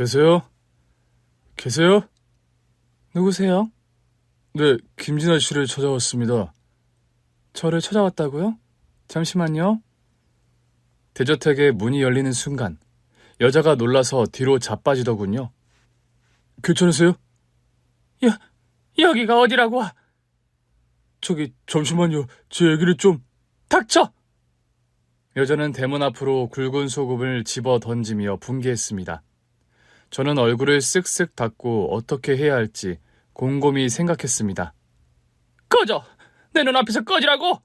계세요? 계세요? 누구세요? 네, 김진아 씨를 찾아왔습니다. 저를 찾아왔다고요? 잠시만요. 대저택의 문이 열리는 순간 여자가 놀라서 뒤로 자빠지더군요. 괜찮으세요? 여기가 어디라고? 저기 잠시만요. 제 얘기를 좀... 닥쳐! 여자는 대문 앞으로 굵은 소금을 집어 던지며 분개했습니다. 저는 얼굴을 쓱쓱 닫고 어떻게 해야 할지 곰곰이 생각했습니다. 꺼져! 내 눈앞에서 꺼지라고!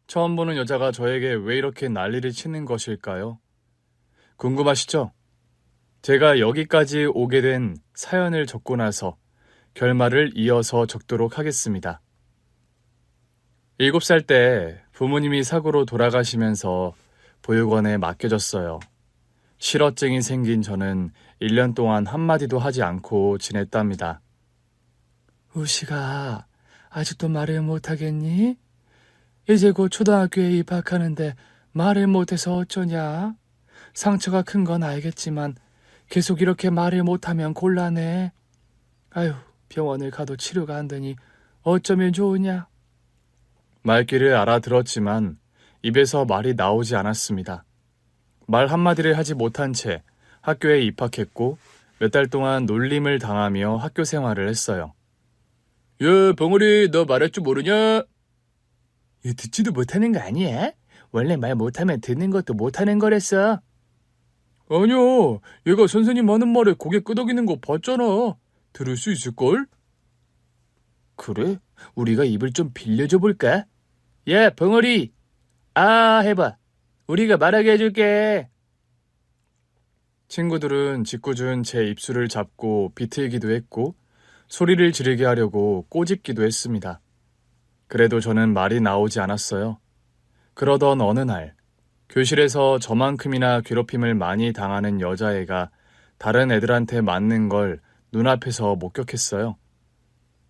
처음 보는 여자가 저에게 왜 이렇게 난리를 치는 것일까요? 궁금하시죠? 제가 여기까지 오게 된 사연을 적고 나서 결말을 이어서 적도록 하겠습니다. 7살 때 부모님이 사고로 돌아가시면서 보육원에 맡겨졌어요. 실어증이 생긴 저는 1년 동안 한마디도 하지 않고 지냈답니다. 우시가 아직도 말을 못하겠니? 이제 곧 초등학교에 입학하는데 말을 못해서 어쩌냐? 상처가 큰 건 알겠지만 계속 이렇게 말을 못하면 곤란해. 아휴, 병원을 가도 치료가 안 되니 어쩌면 좋으냐? 말귀를 알아들었지만 입에서 말이 나오지 않았습니다. 말 한마디를 하지 못한 채 학교에 입학했고 몇 달 동안 놀림을 당하며 학교 생활을 했어요. 야, 벙어리, 너 말할 줄 모르냐? 듣지도 못하는 거 아니야? 원래 말 못하면 듣는 것도 못하는 거랬어. 아니야, 얘가 선생님 하는 말에 고개 끄덕이는 거 봤잖아. 들을 수 있을걸? 그래? 우리가 입을 좀 빌려줘 볼까? 야, 벙어리! 아, 해봐. 우리가 말하게 해줄게. 친구들은 짓궂은 제 입술을 잡고 비틀기도 했고 소리를 지르게 하려고 꼬집기도 했습니다. 그래도 저는 말이 나오지 않았어요. 그러던 어느 날 교실에서 저만큼이나 괴롭힘을 많이 당하는 여자애가 다른 애들한테 맞는 걸 눈앞에서 목격했어요.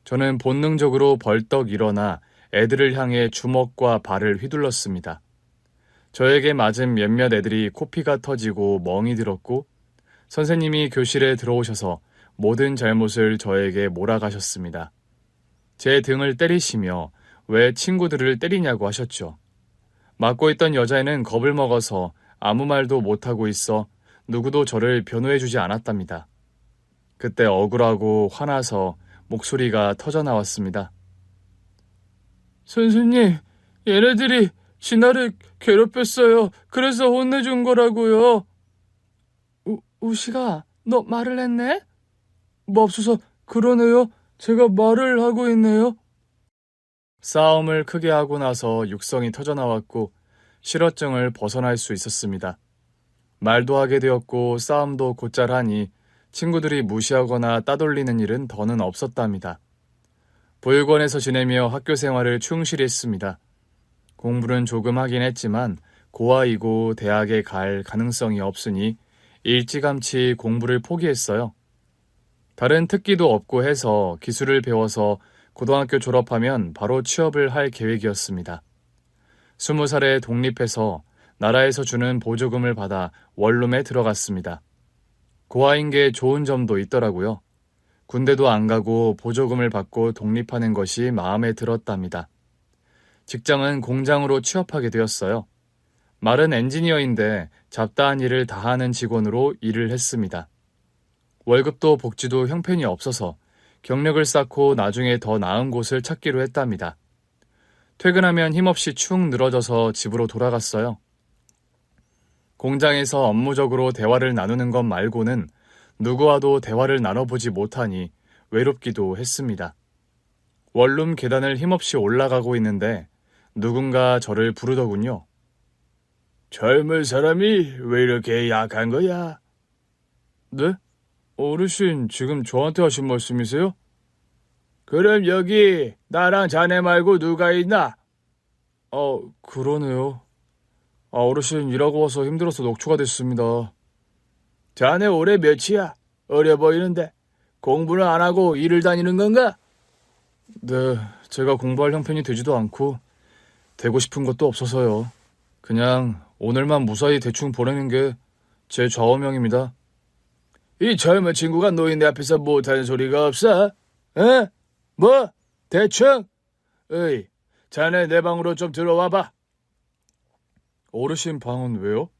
저는 본능적으로 벌떡 일어나 애들을 향해 주먹과 발을 휘둘렀습니다. 저에게 맞은 몇몇 애들이 코피가 터지고 멍이 들었고 선생님이 교실에 들어오셔서 모든 잘못을 저에게 몰아가셨습니다. 제 등을 때리시며 왜 친구들을 때리냐고 하셨죠. 맞고 있던 여자애는 겁을 먹어서 아무 말도 못하고 있어 누구도 저를 변호해주지 않았답니다. 그때 억울하고 화나서 목소리가 터져나왔습니다. 선생님, 얘네들이 진아를 괴롭혔어요. 그래서 혼내준 거라고요. 우시가, 너 말을 했네? 맙소사, 그러네요. 제가 말을 하고 있네요. 싸움을 크게 하고 나서 육성이 터져나왔고 실어증을 벗어날 수 있었습니다. 말도 하게 되었고 싸움도 곧잘 하니 친구들이 무시하거나 따돌리는 일은 더는 없었답니다. 보육원에서 지내며 학교 생활을 충실히 했습니다. 공부는 조금 하긴 했지만 고아이고 대학에 갈 가능성이 없으니 일찌감치 공부를 포기했어요. 다른 특기도 없고 해서 기술을 배워서 고등학교 졸업하면 바로 취업을 할 계획이었습니다. 20살에 독립해서 나라에서 주는 보조금을 받아 원룸에 들어갔습니다. 고아인 게 좋은 점도 있더라고요. 군대도 안 가고 보조금을 받고 독립하는 것이 마음에 들었답니다. 직장은 공장으로 취업하게 되었어요. 말은 엔지니어인데 잡다한 일을 다 하는 직원으로 일을 했습니다. 월급도 복지도 형편이 없어서 경력을 쌓고 나중에 더 나은 곳을 찾기로 했답니다. 퇴근하면 힘없이 축 늘어져서 집으로 돌아갔어요. 공장에서 업무적으로 대화를 나누는 것 말고는 누구와도 대화를 나눠보지 못하니 외롭기도 했습니다. 원룸 계단을 힘없이 올라가고 있는데 누군가 저를 부르더군요. 젊은 사람이 왜 이렇게 약한 거야? 네? 어르신, 지금 저한테 하신 말씀이세요? 그럼 여기 나랑 자네 말고 누가 있나? 그러네요. 어르신, 일하고 와서 힘들어서 녹초가 됐습니다. 자네 올해 몇이야? 어려 보이는데 공부는 안 하고 일을 다니는 건가? 네, 제가 공부할 형편이 되지도 않고 되고 싶은 것도 없어서요. 그냥 오늘만 무사히 대충 보내는 게 제 좌우명입니다. 이 젊은 친구가 노인네 앞에서 못하는 소리가 없어? 에? 뭐? 대충? 어이, 자네 내 방으로 좀 들어와봐. 어르신 방은 왜요?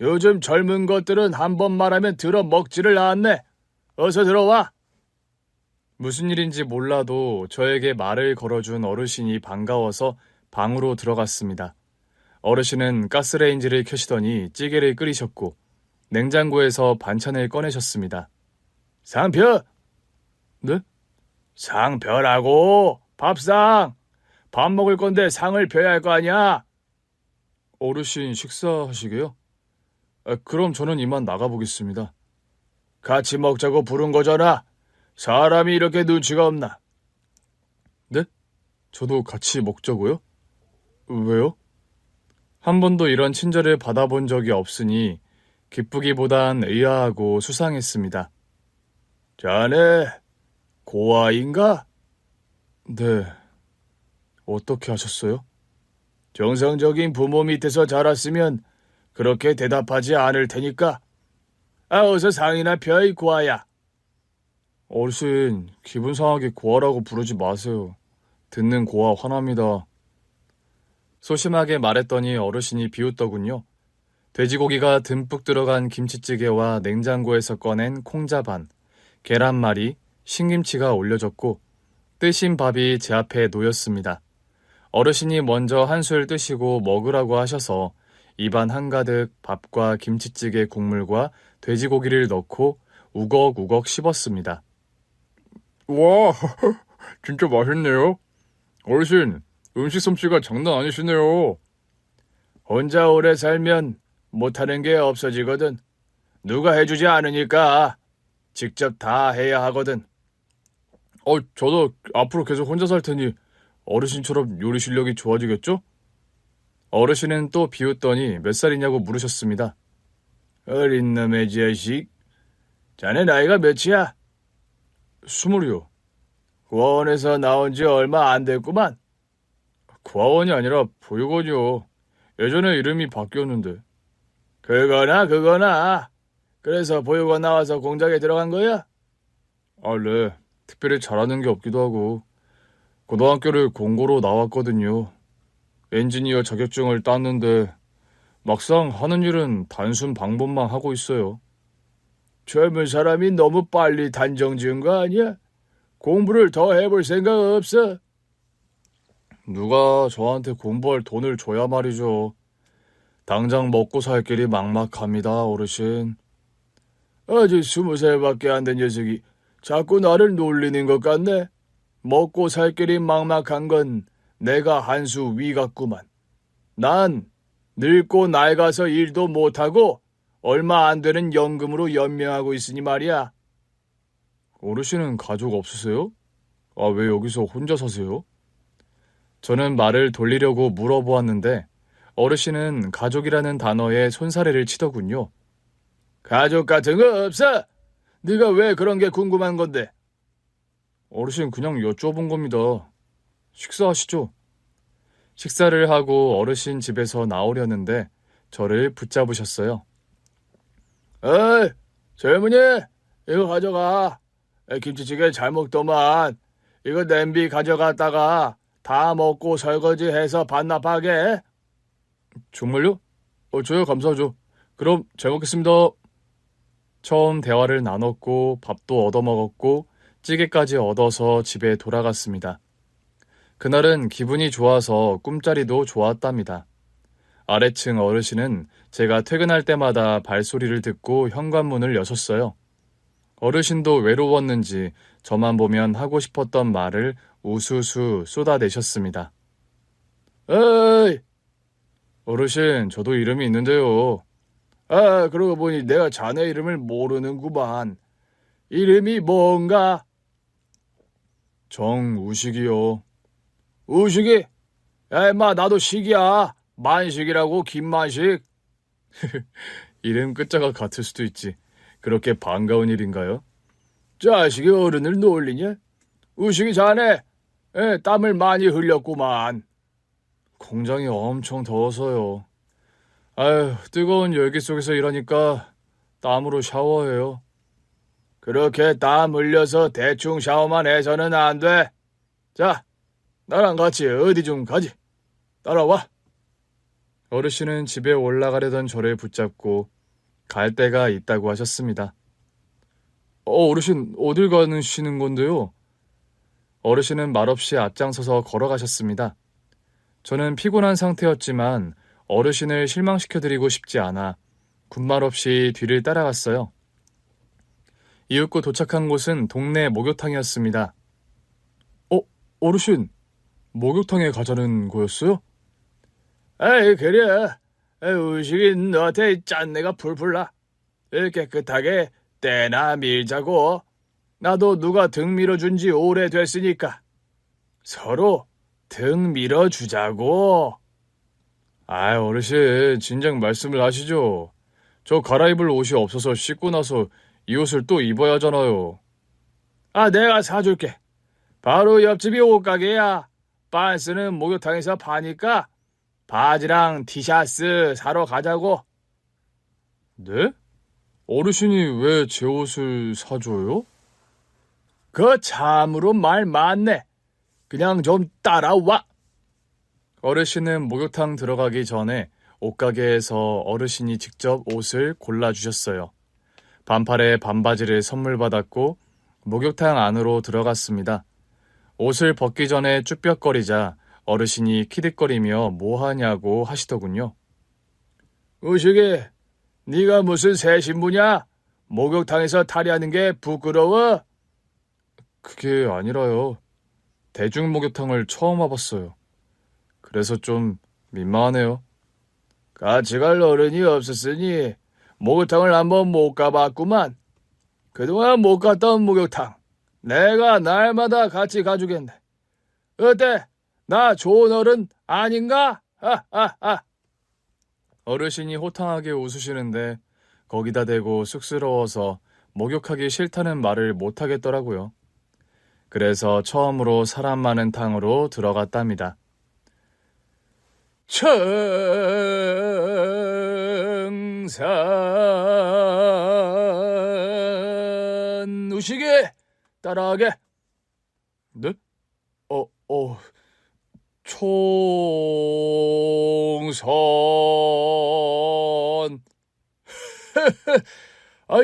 요즘 젊은 것들은 한 번 말하면 들어먹지를 않네. 어서 들어와. 무슨 일인지 몰라도 저에게 말을 걸어준 어르신이 반가워서 방으로 들어갔습니다. 어르신은 가스레인지를 켜시더니 찌개를 끓이셨고 냉장고에서 반찬을 꺼내셨습니다. 상표! 네? 상표라고! 밥상! 밥 먹을 건데 상을 펴야 할 거 아니야? 어르신 식사하시게요? 그럼 저는 이만 나가보겠습니다. 같이 먹자고 부른 거잖아. 사람이 이렇게 눈치가 없나? 네? 저도 같이 먹자고요? 왜요? 한 번도 이런 친절을 받아본 적이 없으니 기쁘기보단 의아하고 수상했습니다. 자네, 고아인가? 네. 어떻게 하셨어요? 정상적인 부모 밑에서 자랐으면 그렇게 대답하지 않을 테니까. 어서 상이나 펴, 이 고아야. 어르신, 기분 상하게 고아라고 부르지 마세요. 듣는 고아 화납니다. 소심하게 말했더니 어르신이 비웃더군요. 돼지고기가 듬뿍 들어간 김치찌개와 냉장고에서 꺼낸 콩자반, 계란말이, 신김치가 올려졌고 뜨신 밥이 제 앞에 놓였습니다. 어르신이 먼저 한술 뜨시고 먹으라고 하셔서 입안 한가득 밥과 김치찌개 국물과 돼지고기를 넣고 우걱우걱 씹었습니다. 와, 진짜 맛있네요. 어르신, 음식 솜씨가 장난 아니시네요. 혼자 오래 살면 못하는 게 없어지거든. 누가 해주지 않으니까 직접 다 해야 하거든. 저도 앞으로 계속 혼자 살 테니 어르신처럼 요리 실력이 좋아지겠죠? 어르신은 또 비웃더니 몇 살이냐고 물으셨습니다. 어린 놈의 자식. 자네 나이가 몇이야? 20이요. 고아원에서 나온 지 얼마 안 됐구만. 고아원이 아니라 보육원이요. 예전에 이름이 바뀌었는데. 그거나. 그래서 보육원 나와서 공장에 들어간 거야? 네. 특별히 잘하는 게 없기도 하고. 고등학교를 공고로 나왔거든요. 엔지니어 자격증을 땄는데 막상 하는 일은 단순 방법만 하고 있어요. 젊은 사람이 너무 빨리 단정 지은 거 아니야? 공부를 더 해볼 생각 없어? 누가 저한테 공부할 돈을 줘야 말이죠. 당장 먹고 살 길이 막막합니다, 어르신. 아직 20살밖에 안 된 녀석이 자꾸 나를 놀리는 것 같네. 먹고 살 길이 막막한 건 내가 한 수 위 같구만. 난 늙고 낡아서 일도 못하고 얼마 안 되는 연금으로 연명하고 있으니 말이야. 어르신은 가족 없으세요? 왜 여기서 혼자 사세요? 저는 말을 돌리려고 물어보았는데 어르신은 가족이라는 단어에 손사래를 치더군요. 가족 같은 거 없어? 네가 왜 그런 게 궁금한 건데? 어르신 그냥 여쭤본 겁니다. 식사하시죠? 식사를 하고 어르신 집에서 나오려는데 저를 붙잡으셨어요. 어이, 젊은이, 이거 가져가. 김치찌개 잘 먹더만. 이거 냄비 가져갔다가 다 먹고 설거지해서 반납하게. 정말요? 저요 감사하죠. 그럼 잘 먹겠습니다. 처음 대화를 나눴고 밥도 얻어먹었고 찌개까지 얻어서 집에 돌아갔습니다. 그날은 기분이 좋아서 꿈자리도 좋았답니다. 아래층 어르신은 제가 퇴근할 때마다 발소리를 듣고 현관문을 여셨어요. 어르신도 외로웠는지 저만 보면 하고 싶었던 말을 우수수 쏟아내셨습니다. 어이, 어르신, 저도 이름이 있는데요. 그러고 보니 내가 자네 이름을 모르는구만. 이름이 뭔가? 정우식이요. 우식이? 야, 임마, 나도 식이야. 만식이라고, 김만식. 이름 끝자가 같을 수도 있지. 그렇게 반가운 일인가요? 자식이 어른을 놀리냐? 우식이 자네, 땀을 많이 흘렸구만. 공장이 엄청 더워서요. 아유, 뜨거운 열기 속에서 일하니까 땀으로 샤워해요. 그렇게 땀 흘려서 대충 샤워만 해서는 안 돼. 자, 나랑 같이 어디 좀 가지. 따라와. 어르신은 집에 올라가려던 저를 붙잡고 갈 데가 있다고 하셨습니다. 어르신, 어딜 가시는 건데요? 어르신은 말없이 앞장서서 걸어가셨습니다. 저는 피곤한 상태였지만 어르신을 실망시켜드리고 싶지 않아 군말 없이 뒤를 따라갔어요. 이윽고 도착한 곳은 동네 목욕탕이었습니다. 어르신, 목욕탕에 가자는 거였어요? 에이, 그래. 의식이 너한테 짠내가 풀풀 나. 깨끗하게 때나 밀자고. 나도 누가 등 밀어준 지 오래됐으니까. 서로 등 밀어주자고. 어르신, 진작 말씀을 하시죠. 저 갈아입을 옷이 없어서 씻고 나서 이 옷을 또 입어야 하잖아요. 내가 사줄게. 바로 옆집이 옷가게야. 빤스는 목욕탕에서 파니까 바지랑 티셔츠 사러 가자고. 네? 어르신이 왜 제 옷을 사줘요? 참으로 말 많네. 그냥 좀 따라와. 어르신은 목욕탕 들어가기 전에 옷가게에서 어르신이 직접 옷을 골라주셨어요. 반팔에 반바지를 선물 받았고 목욕탕 안으로 들어갔습니다. 옷을 벗기 전에 쭈뼛거리자 어르신이 키득거리며 뭐하냐고 하시더군요. 의식이, 네가 무슨 새 신부냐? 목욕탕에서 탈의하는 게 부끄러워? 그게 아니라요. 대중 목욕탕을 처음 와봤어요. 그래서 좀 민망하네요. 같이 갈 어른이 없었으니 목욕탕을 한번 못 가봤구만. 그동안 못 갔던 목욕탕 내가 날마다 같이 가주겠네. 어때? 나 좋은 어른 아닌가? 어르신이 호탕하게 웃으시는데 거기다 대고 쑥스러워서 목욕하기 싫다는 말을 못하겠더라고요. 그래서 처음으로 사람 많은 탕으로 들어갔답니다. 청산 우시게 따라하게. 네? 총선.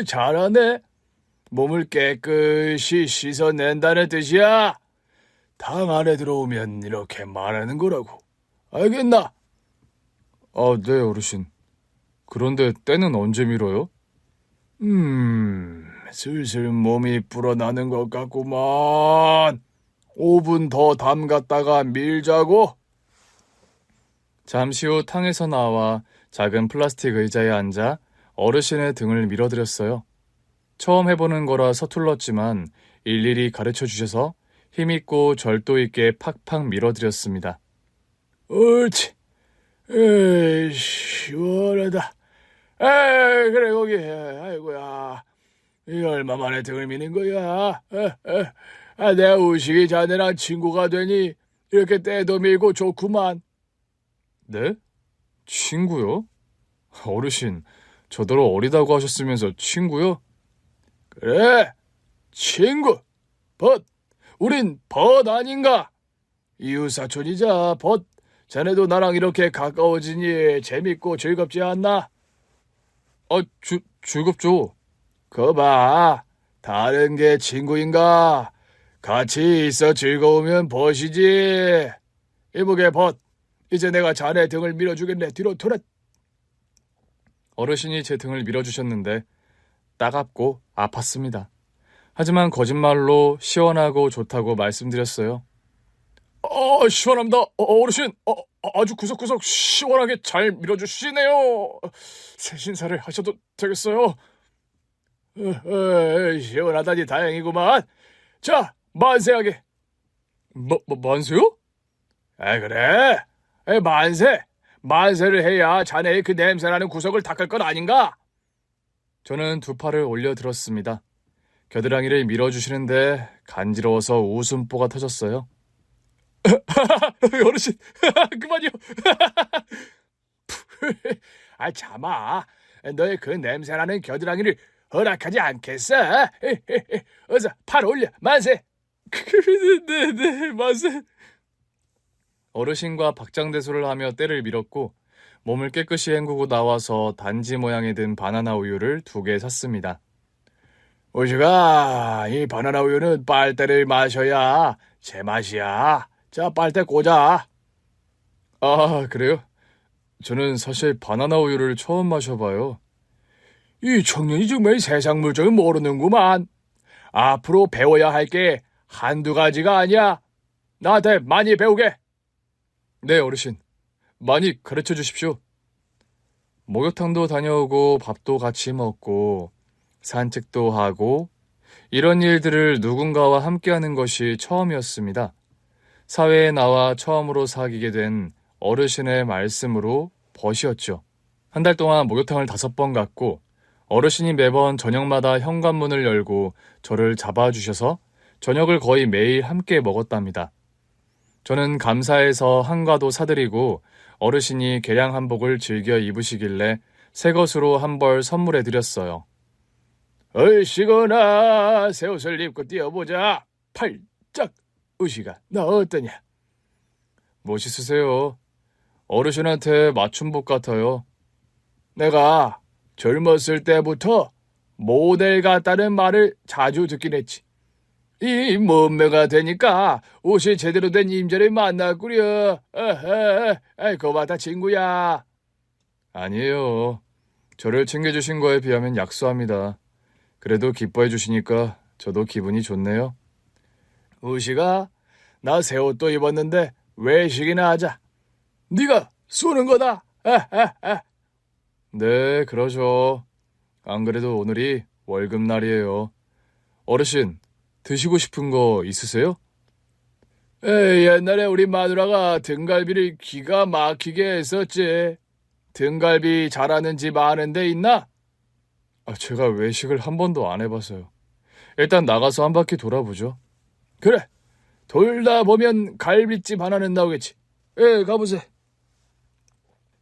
잘하네. 몸을 깨끗이 씻어낸다는 뜻이야. 당 안에 들어오면 이렇게 말하는 거라고. 알겠나? 네, 어르신. 그런데 때는 언제 밀어요? 슬슬 몸이 불어나는 것 같구만. 5분 더 담갔다가 밀자고. 잠시 후 탕에서 나와 작은 플라스틱 의자에 앉아 어르신의 등을 밀어드렸어요. 처음 해보는 거라 서툴렀지만 일일이 가르쳐 주셔서 힘있고 절도 있게 팍팍 밀어드렸습니다. 옳지. 에이, 시원하다. 에이, 그래, 거기. 아이고야. 이 얼마 만에 등을 미는 거야? 내가 의식이 자네랑 친구가 되니 이렇게 때도 밀고 좋구만. 네? 친구요? 어르신, 저더러 어리다고 하셨으면서 친구요? 그래, 친구. 벗. 우린 벗 아닌가? 이웃사촌이자 벗. 자네도 나랑 이렇게 가까워지니 재밌고 즐겁지 않나? 즐겁죠. 거봐, 다른 게 친구인가? 같이 있어 즐거우면 벗이지. 이보게 벗. 이제 내가 자네 등을 밀어주겠네. 뒤로 돌아. 어르신이 제 등을 밀어주셨는데 따갑고 아팠습니다. 하지만 거짓말로 시원하고 좋다고 말씀드렸어요. 시원합니다. 어르신, 아주 구석구석 시원하게 잘 밀어주시네요. 새 신사를 하셔도 되겠어요. 시원하다니 다행이구만. 자, 만세하게. 만세요? 그래. 만세. 만세를 해야 자네의 그 냄새나는 구석을 닦을 것 아닌가? 저는 두 팔을 올려들었습니다. 겨드랑이를 밀어주시는데 간지러워서 웃음보가 터졌어요. 어르신, 그만요. 참아. 너의 그 냄새나는 겨드랑이를 허락하지 않겠어. 어서 팔 올려 만세. 네, 만세. 어르신과 박장대소를 하며 때를 밀었고 몸을 깨끗이 헹구고 나와서 단지 모양이 든 바나나 우유를 2개 샀습니다. 우시가 이 바나나 우유는 빨대를 마셔야 제맛이야. 자, 빨대 꽂아. 아, 그래요? 저는 사실 바나나 우유를 처음 마셔봐요. 이 청년이 정말 세상 물정을 모르는구만. 앞으로 배워야 할 게 한두 가지가 아니야. 나한테 많이 배우게. 네, 어르신. 많이 가르쳐 주십시오. 목욕탕도 다녀오고 밥도 같이 먹고 산책도 하고 이런 일들을 누군가와 함께하는 것이 처음이었습니다. 사회에 나와 처음으로 사귀게 된 어르신의 말씀으로 벗이었죠. 한 달 동안 목욕탕을 5번 갔고 어르신이 매번 저녁마다 현관문을 열고 저를 잡아주셔서 저녁을 거의 매일 함께 먹었답니다. 저는 감사해서 한과도 사드리고 어르신이 개량 한복을 즐겨 입으시길래 새 것으로 한 벌 선물해드렸어요. 얼씨구나 새 옷을 입고 뛰어보자. 팔짝 우시가 나 어떠냐? 멋있으세요. 어르신한테 맞춤복 같아요. 내가 젊었을 때부터 모델 같다는 말을 자주 듣긴 했지. 이 몸매가 되니까 옷이 제대로 된 임자를 만났구려. 고맙다 친구야. 아니에요. 저를 챙겨주신 거에 비하면 약소합니다. 그래도 기뻐해 주시니까 저도 기분이 좋네요. 우시가 나 새 옷도 입었는데 외식이나 하자. 네가 쏘는 거다. 네, 그러죠. 안 그래도 오늘이 월급날이에요. 어르신, 드시고 싶은 거 있으세요? 옛날에 우리 마누라가 등갈비를 기가 막히게 했었지. 등갈비 잘하는 집 아는 데 있나? 제가 외식을 한 번도 안 해봐서요. 일단 나가서 한 바퀴 돌아보죠. 그래. 돌다 보면 갈비집 하나는 나오겠지. 가보세.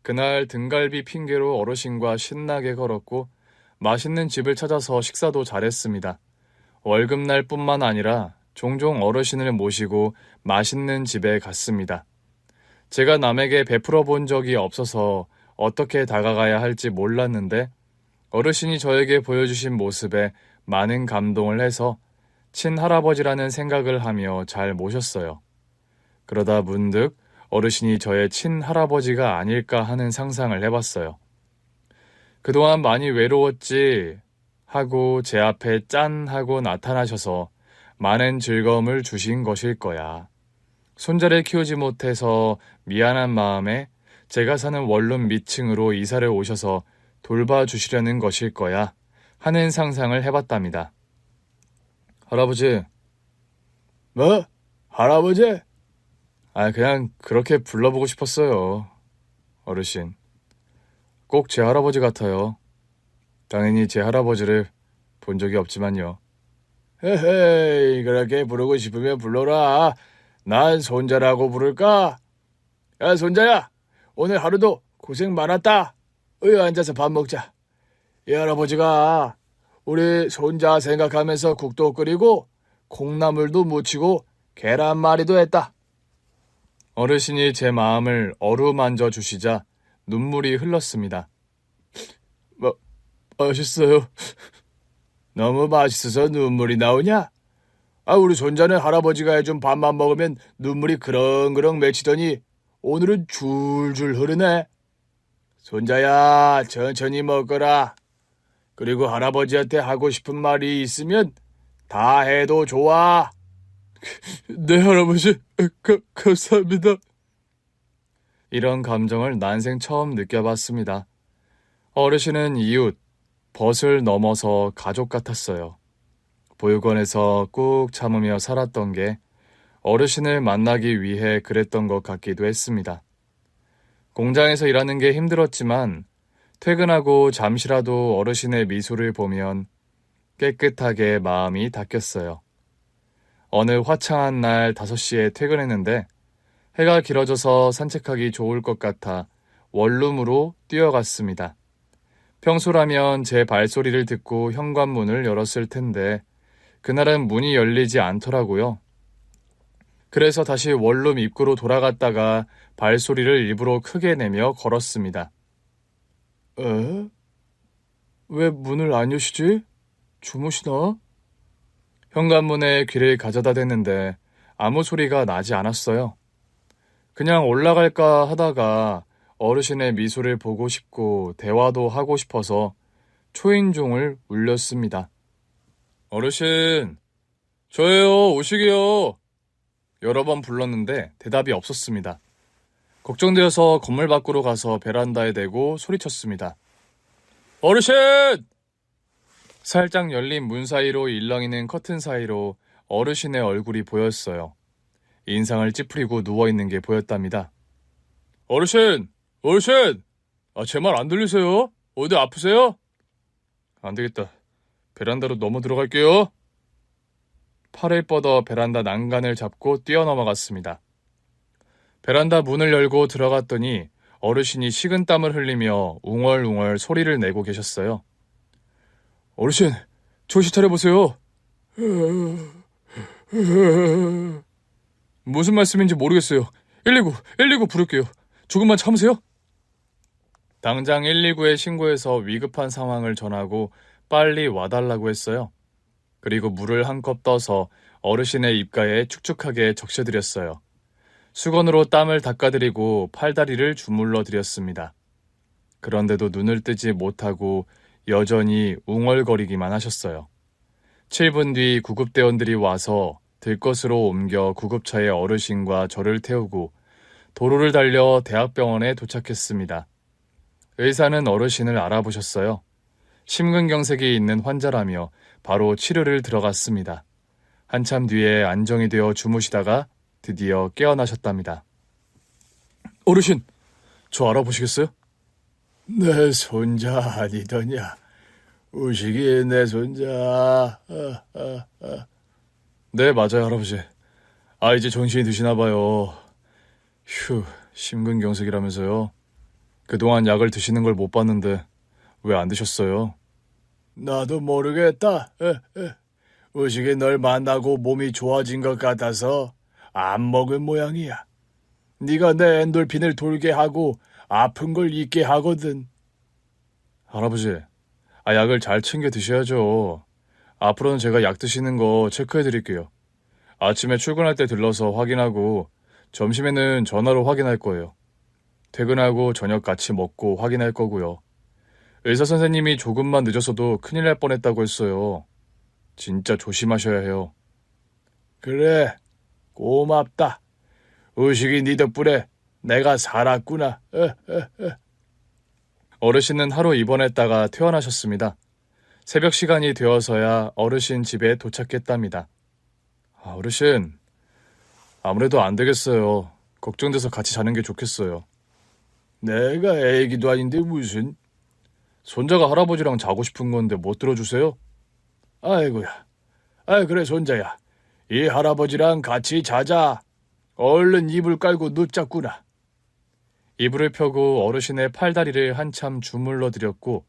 그날 등갈비 핑계로 어르신과 신나게 걸었고 맛있는 집을 찾아서 식사도 잘했습니다. 월급날뿐만 아니라 종종 어르신을 모시고 맛있는 집에 갔습니다. 제가 남에게 베풀어 본 적이 없어서 어떻게 다가가야 할지 몰랐는데 어르신이 저에게 보여주신 모습에 많은 감동을 해서 친할아버지라는 생각을 하며 잘 모셨어요. 그러다 문득 어르신이 저의 친할아버지가 아닐까 하는 상상을 해봤어요. 그동안 많이 외로웠지 하고 제 앞에 짠 하고 나타나셔서 많은 즐거움을 주신 것일 거야. 손자를 키우지 못해서 미안한 마음에 제가 사는 원룸 밑층으로 이사를 오셔서 돌봐주시려는 것일 거야 하는 상상을 해봤답니다. 할아버지. 뭐? 할아버지? 그냥 그렇게 불러보고 싶었어요. 어르신. 꼭 제 할아버지 같아요. 당연히 제 할아버지를 본 적이 없지만요. 헤헤이, 그렇게 부르고 싶으면 불러라. 난 손자라고 부를까? 야, 손자야. 오늘 하루도 고생 많았다. 앉아서 밥 먹자. 이 할아버지가 우리 손자 생각하면서 국도 끓이고 콩나물도 무치고 계란말이도 했다. 어르신이 제 마음을 어루만져 주시자 눈물이 흘렀습니다. 맛있어요. 너무 맛있어서 눈물이 나오냐? 우리 손자는 할아버지가 해준 밥만 먹으면 눈물이 그렁그렁 맺히더니 오늘은 줄줄 흐르네. 손자야, 천천히 먹거라. 그리고 할아버지한테 하고 싶은 말이 있으면 다 해도 좋아. 네, 할아버지. 감사합니다. 이런 감정을 난생 처음 느껴봤습니다. 어르신은 이웃, 벗을 넘어서 가족 같았어요. 보육원에서 꾹 참으며 살았던 게 어르신을 만나기 위해 그랬던 것 같기도 했습니다. 공장에서 일하는 게 힘들었지만 퇴근하고 잠시라도 어르신의 미소를 보면 깨끗하게 마음이 닦였어요. 어느 화창한 날 5시에 퇴근했는데 해가 길어져서 산책하기 좋을 것 같아 원룸으로 뛰어갔습니다. 평소라면 제 발소리를 듣고 현관문을 열었을 텐데 그날은 문이 열리지 않더라고요. 그래서 다시 원룸 입구로 돌아갔다가 발소리를 일부러 크게 내며 걸었습니다. 에? 왜 문을 안 여시지? 주무시나? 현관문에 귀를 가져다 댔는데 아무 소리가 나지 않았어요. 그냥 올라갈까 하다가 어르신의 미소를 보고 싶고 대화도 하고 싶어서 초인종을 울렸습니다. 어르신, 저예요, 오시게요. 여러 번 불렀는데 대답이 없었습니다. 걱정되어서 건물 밖으로 가서 베란다에 대고 소리쳤습니다. 어르신! 살짝 열린 문 사이로 일렁이는 커튼 사이로 어르신의 얼굴이 보였어요. 인상을 찌푸리고 누워있는 게 보였답니다. 어르신! 어르신! 제 말 안 들리세요? 어디 아프세요? 안 되겠다. 베란다로 넘어 들어갈게요. 팔을 뻗어 베란다 난간을 잡고 뛰어넘어갔습니다. 베란다 문을 열고 들어갔더니 어르신이 식은땀을 흘리며 웅얼웅얼 소리를 내고 계셨어요. 어르신, 정신 차려보세요. 무슨 말씀인지 모르겠어요. 119 부를게요. 조금만 참으세요. 당장 119에 신고해서 위급한 상황을 전하고 빨리 와달라고 했어요. 그리고 물을 한 컵 떠서 어르신의 입가에 축축하게 적셔드렸어요. 수건으로 땀을 닦아드리고 팔다리를 주물러 드렸습니다. 그런데도 눈을 뜨지 못하고 여전히 웅얼거리기만 하셨어요. 7분 뒤 구급대원들이 와서 들것으로 옮겨 구급차에 어르신과 저를 태우고 도로를 달려 대학병원에 도착했습니다. 의사는 어르신을 알아보셨어요. 심근경색이 있는 환자라며 바로 치료를 들어갔습니다. 한참 뒤에 안정이 되어 주무시다가 드디어 깨어나셨답니다. 어르신, 저 알아보시겠어요? 내 손자 아니더냐. 우식이 내 손자. 네, 맞아요, 할아버지. 이제 정신이 드시나 봐요. 휴, 심근경색이라면서요. 그동안 약을 드시는 걸 못 봤는데 왜 안 드셨어요? 나도 모르겠다. 우식이 널 만나고 몸이 좋아진 것 같아서 안 먹은 모양이야. 네가 내 엔돌핀을 돌게 하고 아픈 걸 잊게 하거든. 할아버지, 약을 잘 챙겨 드셔야죠. 앞으로는 제가 약 드시는 거 체크해 드릴게요. 아침에 출근할 때 들러서 확인하고 점심에는 전화로 확인할 거예요. 퇴근하고 저녁 같이 먹고 확인할 거고요. 의사 선생님이 조금만 늦어서도 큰일 날 뻔했다고 했어요. 진짜 조심하셔야 해요. 그래, 고맙다. 의식이 네 덕분에 내가 살았구나. 어르신은 하루 입원했다가 퇴원하셨습니다. 새벽 시간이 되어서야 어르신 집에 도착했답니다. 어르신, 아무래도 안 되겠어요. 걱정돼서 같이 자는 게 좋겠어요. 내가 애기도 아닌데 무슨. 손자가 할아버지랑 자고 싶은 건데 못 들어주세요? 아이고야. 그래 손자야. 이 할아버지랑 같이 자자. 얼른 이불 깔고 눕자꾸나. 이불을 펴고 어르신의 팔다리를 한참 주물러 드렸고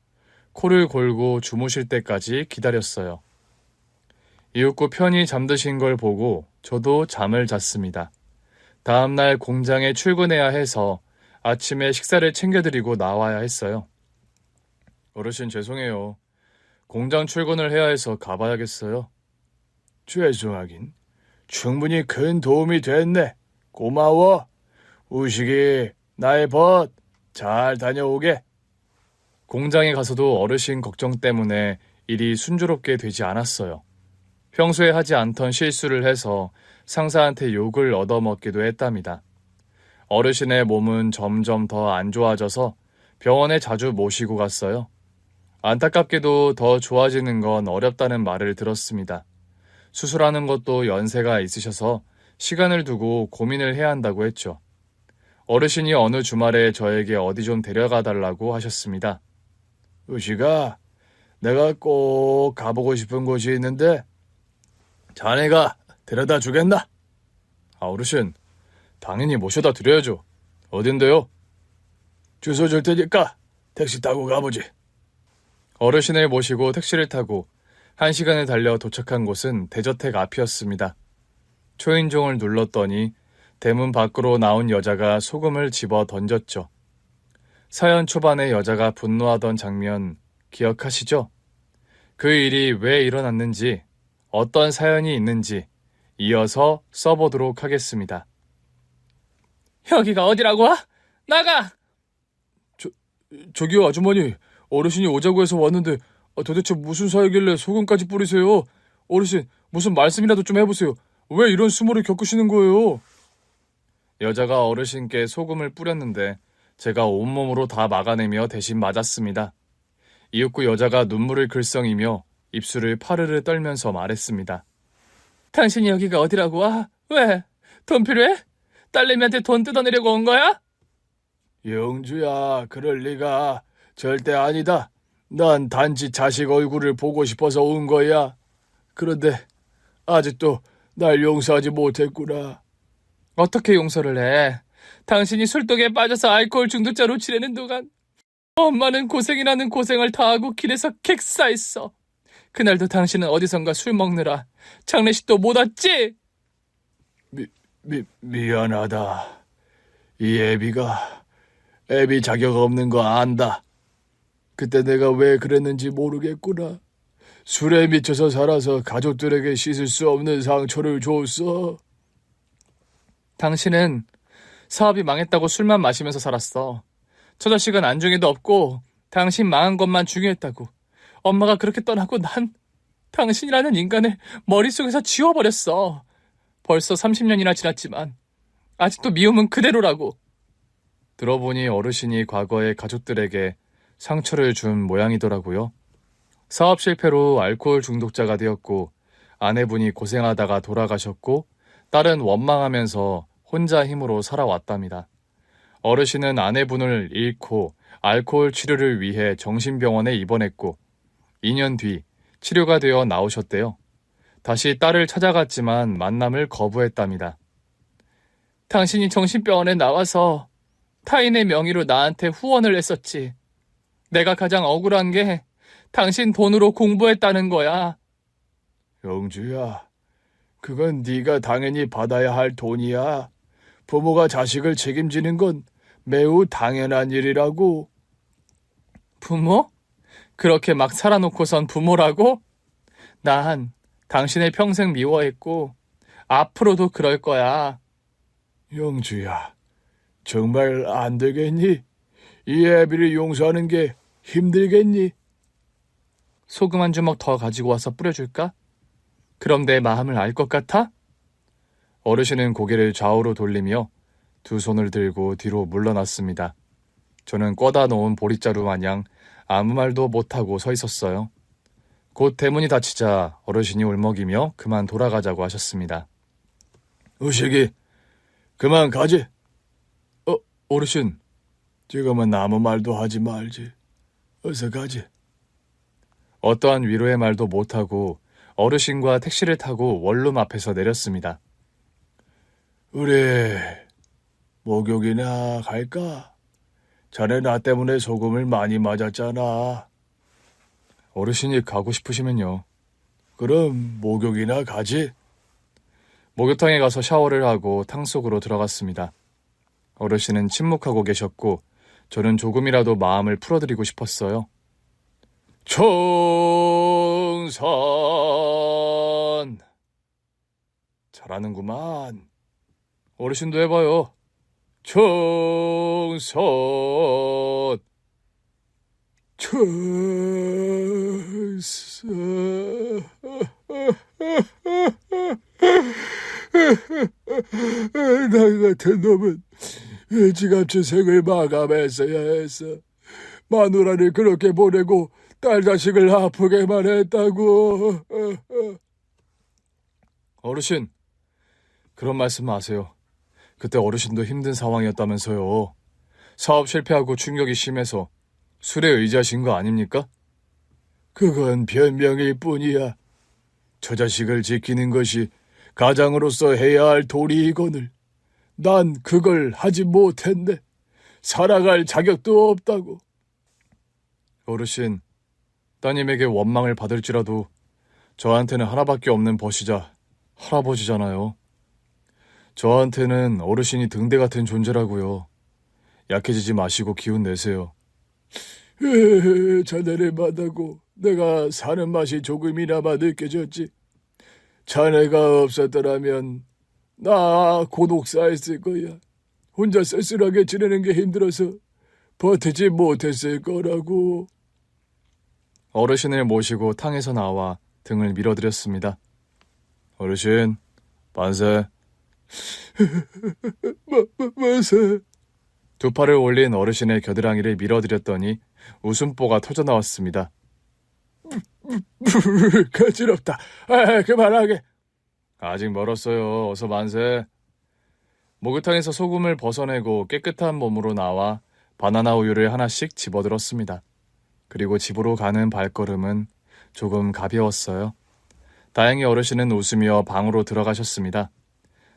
코를 골고 주무실 때까지 기다렸어요. 이윽고 편히 잠드신 걸 보고 저도 잠을 잤습니다. 다음날 공장에 출근해야 해서 아침에 식사를 챙겨드리고 나와야 했어요. 어르신 죄송해요. 공장 출근을 해야 해서 가봐야겠어요. 죄송하긴. 충분히 큰 도움이 됐네. 고마워. 우식이 나의 벗 잘 다녀오게. 공장에 가서도 어르신 걱정 때문에 일이 순조롭게 되지 않았어요. 평소에 하지 않던 실수를 해서 상사한테 욕을 얻어먹기도 했답니다. 어르신의 몸은 점점 더 안 좋아져서 병원에 자주 모시고 갔어요. 안타깝게도 더 좋아지는 건 어렵다는 말을 들었습니다. 수술하는 것도 연세가 있으셔서 시간을 두고 고민을 해야 한다고 했죠. 어르신이 어느 주말에 저에게 어디 좀 데려가 달라고 하셨습니다. 의식아, 내가 꼭 가보고 싶은 곳이 있는데 자네가 데려다 주겠나? 어르신, 당연히 모셔다 드려야죠. 어딘데요? 주소 줄 테니까 택시 타고 가보지. 어르신을 모시고 택시를 타고 1시간을 달려 도착한 곳은 대저택 앞이었습니다. 초인종을 눌렀더니 대문 밖으로 나온 여자가 소금을 집어 던졌죠. 사연 초반에 여자가 분노하던 장면 기억하시죠? 그 일이 왜 일어났는지, 어떤 사연이 있는지 이어서 써보도록 하겠습니다. 여기가 어디라고? 나가! 저기요, 아주머니. 어르신이 오자고 해서 왔는데 도대체 무슨 사이길래 소금까지 뿌리세요? 어르신, 무슨 말씀이라도 좀 해보세요. 왜 이런 수모를 겪으시는 거예요? 여자가 어르신께 소금을 뿌렸는데 제가 온몸으로 다 막아내며 대신 맞았습니다. 이윽고 여자가 눈물을 글썽이며 입술을 파르르 떨면서 말했습니다. 당신이 여기가 어디라고? 왜? 돈 필요해? 딸내미한테 돈 뜯어내려고 온 거야? 영주야, 그럴 리가. 절대 아니다. 난 단지 자식 얼굴을 보고 싶어서 온 거야. 그런데 아직도 날 용서하지 못했구나. 어떻게 용서를 해? 당신이 술독에 빠져서 알코올 중독자로 지내는 동안 엄마는 고생이라는 고생을 다 하고 길에서 객사했어. 그날도 당신은 어디선가 술 먹느라 장례식도 못 왔지? 미안하다. 이 애비 자격 없는 거 안다. 그때 내가 왜 그랬는지 모르겠구나. 술에 미쳐서 살아서 가족들에게 씻을 수 없는 상처를 줬어. 당신은 사업이 망했다고 술만 마시면서 살았어. 저 자식은 안중에도 없고 당신 망한 것만 중요했다고. 엄마가 그렇게 떠나고 난 당신이라는 인간을 머릿속에서 지워버렸어. 벌써 30년이나 지났지만 아직도 미움은 그대로라고. 들어보니 어르신이 과거에 가족들에게 상처를 준 모양이더라고요. 사업 실패로 알코올 중독자가 되었고 아내분이 고생하다가 돌아가셨고 딸은 원망하면서 혼자 힘으로 살아왔답니다. 어르신은 아내분을 잃고 알코올 치료를 위해 정신병원에 입원했고 2년 뒤 치료가 되어 나오셨대요. 다시 딸을 찾아갔지만 만남을 거부했답니다. 당신이 정신병원에 나와서 타인의 명의로 나한테 후원을 했었지. 내가 가장 억울한 게 당신 돈으로 공부했다는 거야. 영주야, 그건 네가 당연히 받아야 할 돈이야. 부모가 자식을 책임지는 건 매우 당연한 일이라고. 부모? 그렇게 막 살아놓고선 부모라고? 난 당신을 평생 미워했고 앞으로도 그럴 거야. 영주야, 정말 안 되겠니? 이 애비를 용서하는 게 힘들겠니? 소금 한 주먹 더 가지고 와서 뿌려줄까? 그럼 내 마음을 알 것 같아? 어르신은 고개를 좌우로 돌리며 두 손을 들고 뒤로 물러났습니다. 저는 꿔다 놓은 보릿자루 마냥 아무 말도 못하고 서 있었어요. 곧 대문이 닫히자 어르신이 울먹이며 그만 돌아가자고 하셨습니다. 의식이, 그만 가지. 어르신. 지금은 아무 말도 하지 말지. 어서 가지. 어떠한 위로의 말도 못하고 어르신과 택시를 타고 원룸 앞에서 내렸습니다. 우리 목욕이나 갈까? 자네 나 때문에 소금을 많이 맞았잖아. 어르신이 가고 싶으시면요. 그럼 목욕이나 가지. 목욕탕에 가서 샤워를 하고 탕 속으로 들어갔습니다. 어르신은 침묵하고 계셨고 저는 조금이라도 마음을 풀어드리고 싶었어요. 총선. 잘하는구만. 어르신도 해봐요. 총선. 총선. 나 같은 놈은 지갑주 생을 마감했어야 했어. 마누라를 그렇게 보내고 딸 자식을 아프게만 했다고. 어르신, 그런 말씀 마세요. 그때 어르신도 힘든 상황이었다면서요. 사업 실패하고 충격이 심해서 술에 의지하신 거 아닙니까? 그건 변명일 뿐이야. 저 자식을 지키는 것이 가장으로서 해야 할 도리이거늘 난 그걸 하지 못했네. 살아갈 자격도 없다고. 어르신, 따님에게 원망을 받을지라도 저한테는 하나밖에 없는 벗이자 할아버지잖아요. 저한테는 어르신이 등대 같은 존재라고요. 약해지지 마시고 기운 내세요. 자네를 만나고 내가 사는 맛이 조금이나마 느껴졌지. 자네가 없었더라면 나 고독사했을 거야. 혼자 쓸쓸하게 지내는 게 힘들어서 버티지 못했을 거라고. 어르신을 모시고 탕에서 나와 등을 밀어드렸습니다. 어르신, 만세. 만세. 두 팔을 올린 어르신의 겨드랑이를 밀어드렸더니 웃음보가 터져나왔습니다. 간지럽다. 그만하게. 아직 멀었어요. 어서 만세. 목욕탕에서 소금을 벗어내고 깨끗한 몸으로 나와 바나나 우유를 하나씩 집어들었습니다. 그리고 집으로 가는 발걸음은 조금 가벼웠어요. 다행히 어르신은 웃으며 방으로 들어가셨습니다.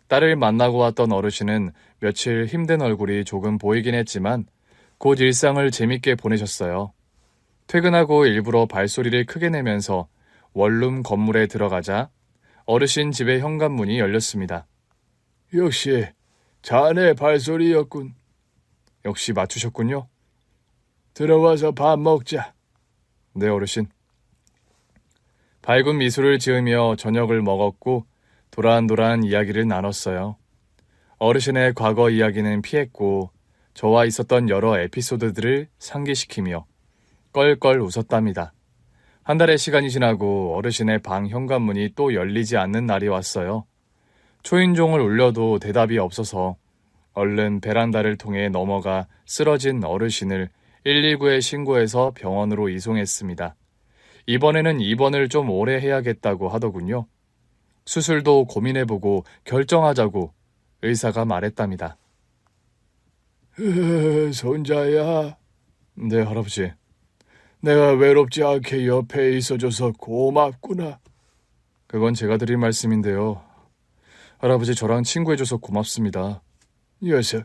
딸을 만나고 왔던 어르신은 며칠 힘든 얼굴이 조금 보이긴 했지만 곧 일상을 재밌게 보내셨어요. 퇴근하고 일부러 발소리를 크게 내면서 원룸 건물에 들어가자 어르신 집의 현관문이 열렸습니다. 역시 자네 발소리였군. 역시 맞추셨군요. 들어와서 밥 먹자. 네, 어르신. 밝은 미소를 지으며 저녁을 먹었고 도란도란 이야기를 나눴어요. 어르신의 과거 이야기는 피했고 저와 있었던 여러 에피소드들을 상기시키며 껄껄 웃었답니다. 한 달의 시간이 지나고 어르신의 방 현관문이 또 열리지 않는 날이 왔어요. 초인종을 울려도 대답이 없어서 얼른 베란다를 통해 넘어가 쓰러진 어르신을 119에 신고해서 병원으로 이송했습니다. 이번에는 입원을 좀 오래 해야겠다고 하더군요. 수술도 고민해보고 결정하자고 의사가 말했답니다. 손자야. 네, 할아버지. 내가 외롭지 않게 옆에 있어줘서 고맙구나. 그건 제가 드릴 말씀인데요. 할아버지 저랑 친구해줘서 고맙습니다. 녀석,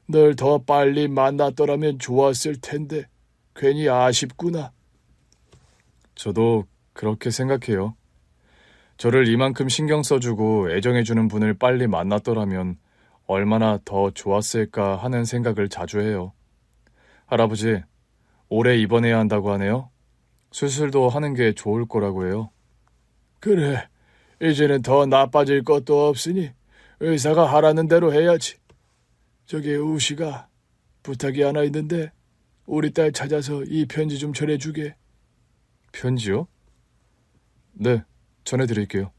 널 더 빨리 만났더라면 좋았을 텐데 괜히 아쉽구나. 저도 그렇게 생각해요. 저를 이만큼 신경 써주고 애정해주는 분을 빨리 만났더라면 얼마나 더 좋았을까 하는 생각을 자주 해요. 할아버지, 오래 입원해야 한다고 하네요. 수술도 하는 게 좋을 거라고 해요. 그래, 이제는 더 나빠질 것도 없으니 의사가 하라는 대로 해야지. 저기 우시가 부탁이 하나 있는데 우리 딸 찾아서 이 편지 좀 전해주게. 편지요? 네, 전해드릴게요.